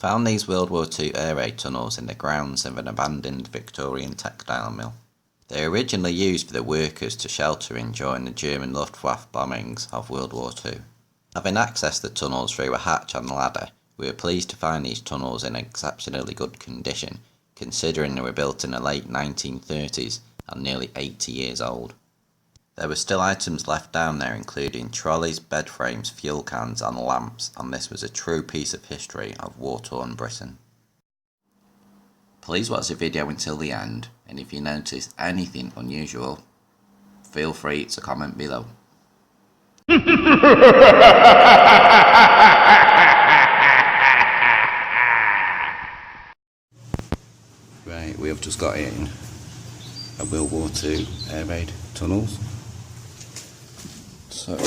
found these World War II air raid tunnels in the grounds of an abandoned Victorian textile mill. They were originally used for the workers to shelter in during the German Luftwaffe bombings of World War II. Having accessed the tunnels through a hatch on the ladder, we were pleased to find these tunnels in exceptionally good condition, considering they were built in the late 1930s and nearly 80 years old. There were still items left down there, including trolleys, bed frames, fuel cans and lamps, and this was a true piece of history of war-torn Britain. Please watch the video until the end, and if you notice anything unusual, feel free to comment below. Right, we have just got in a World War II air raid tunnels. So, you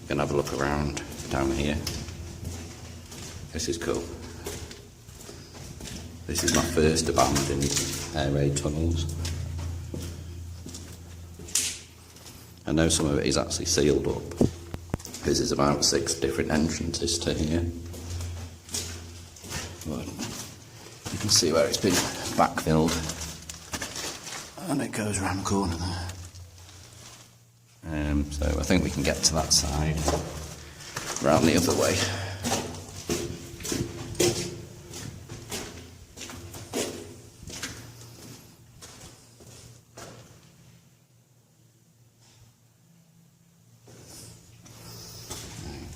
can have a look around down here. This is cool. This is my first abandoned air raid tunnels. I know some of it is actually sealed up, because there's about 6 different entrances to here. But you can see where it's been backfilled, and it goes around the corner there. So I think we can get to that side, round the other way.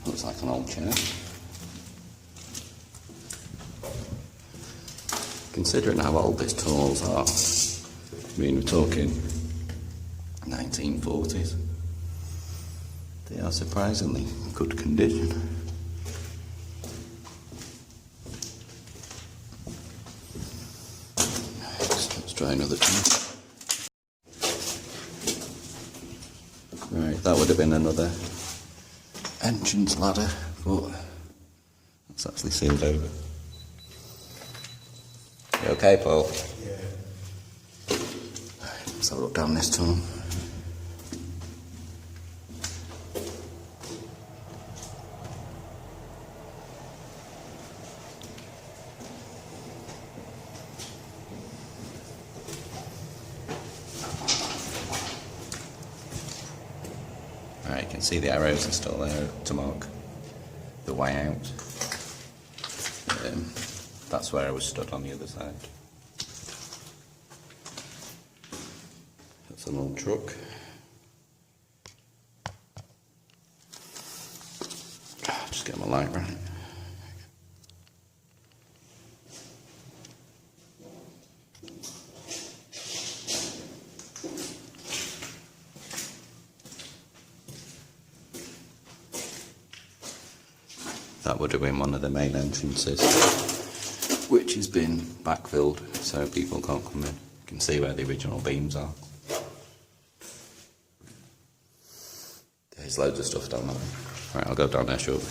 Looks like an old chair. Considering how old these tunnels are, I mean, we're talking 1940s. They are surprisingly good condition. Let's try another tunnel. Right, that would have been another entrance ladder, but that's actually sealed over. You okay, Paul? Yeah. Let's have a look down this tunnel. Right, you can see the arrows are still there to mark the way out. That's where I was stood on the other side. That's an old truck. Just get my light right. That would have been one of the main entrances, which has been backfilled so people can't come in. You can see where the original beams are. There's loads of stuff down there. Right, I'll go down there shortly.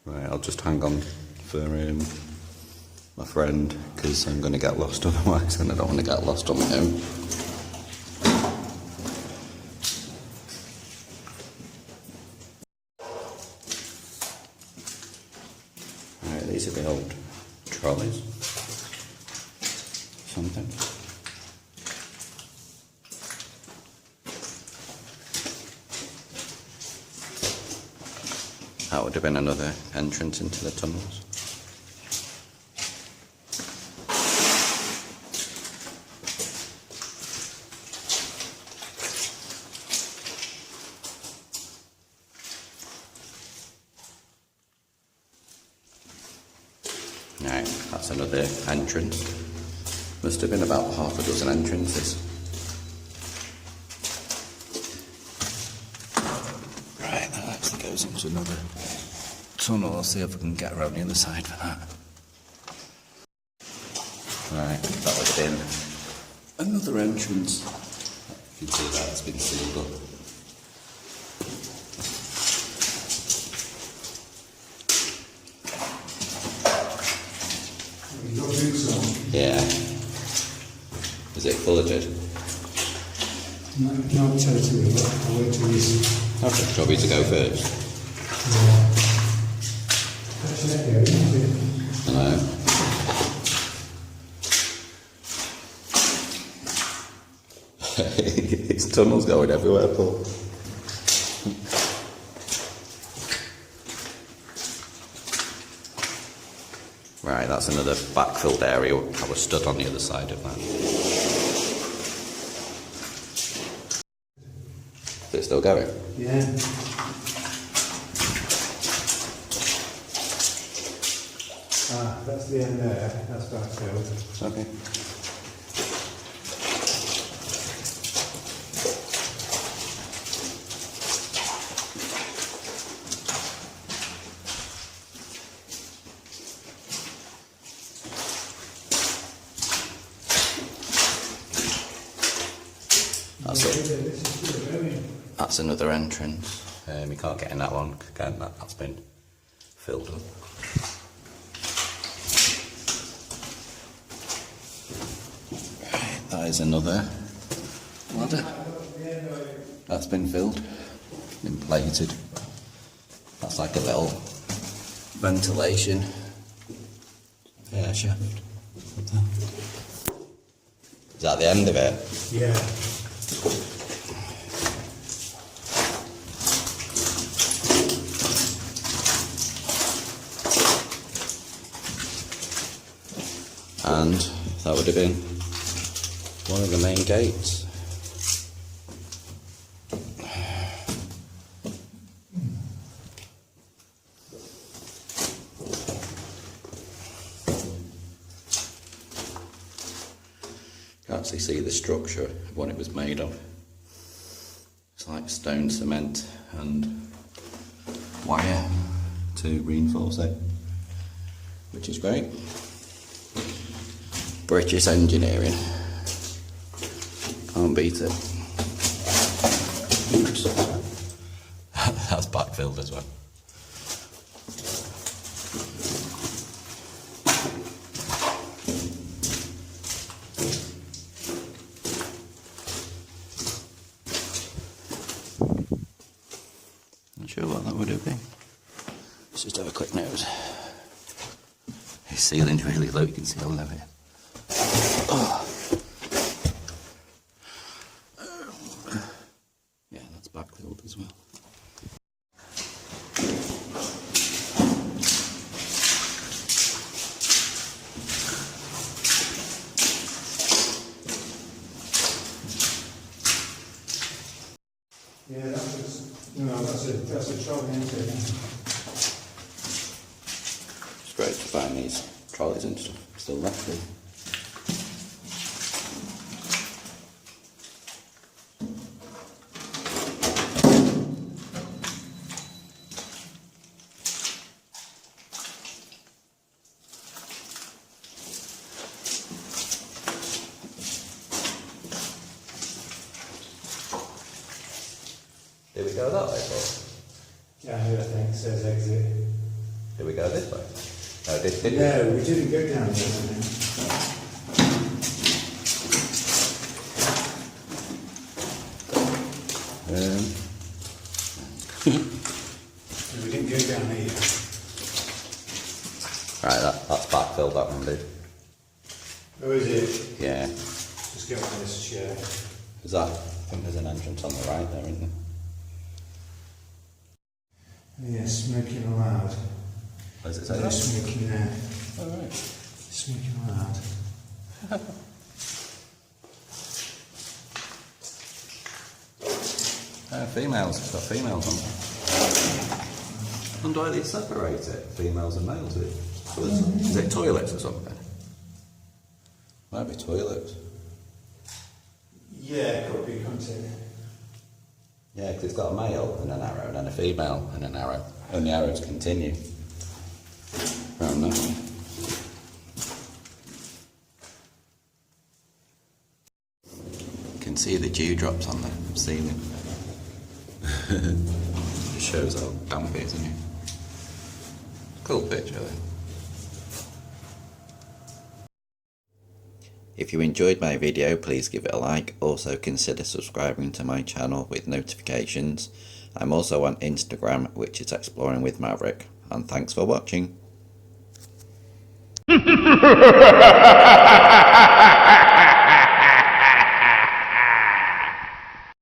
Right, I'll just hang on for my friend, because I'm going to get lost otherwise, and I don't want to get lost on my own. These are the old trolleys. Something. That would have been another entrance into the tunnels. Right, that's another entrance. Must have been about half a dozen entrances. Right, that actually goes into another tunnel. I'll see if I can get around the other side for that. Right, that would have been another entrance. You can see that it's been sealed up. You don't think so? Yeah. Is it fulleted? Not totally, but I'll wait till this. Okay. Do you want me to go first? Yeah. Actually, that goes, isn't it? Hello. His tunnel's going everywhere, Paul. Right, that's another backfilled area. I was stood on the other side of that. Is it still going? Yeah. That's the end there. That's backfilled. Okay. That's another entrance. You can't get in that one, again, that's been filled up. Right, that is another ladder. That's been filled, been plated. That's like a little ventilation air shaft. Is that the end of it? Yeah. And that would have been one of the main gates. You can actually see the structure of what it was made of. It's like stone, cement and wire to reinforce it, which is great. British engineering. Can't beat it. Oops. That's backfilled as well. Not sure what that would have been. Let's just have a quick nose. The ceiling's really low, you can see all over here. Yeah, that's backfilled as well. Yeah, that's a trolley entry. It's great to find these trolleys and stuff still left here. Did we go that way, Paul? Yeah, I think it says exit. Did we go this way? No, did we? No, we didn't go down there. We didn't go down here. Right, that's backfilled, that one, dude. Oh, is it? Yeah. Just get on this chair. Is that? I think there's an entrance on the right there, isn't there? Yeah, smoking allowed. What does it say? No smoking there. Oh, right. Smoking allowed. Females, it's got females on there. I wonder why they separate it, females and males. Is it toilets or something? Might be toilets. Yeah, it could be, couldn't it? Yeah, because it's got a male and an arrow, and then a female and an arrow. And the arrows continue around that way. You can see the dewdrops on the ceiling. It shows how damp it is, isn't it? Cool picture, though. If you enjoyed my video, please give it a like. Also consider subscribing to my channel with notifications. I'm also on Instagram, which is Exploring with Maverick. And thanks for watching.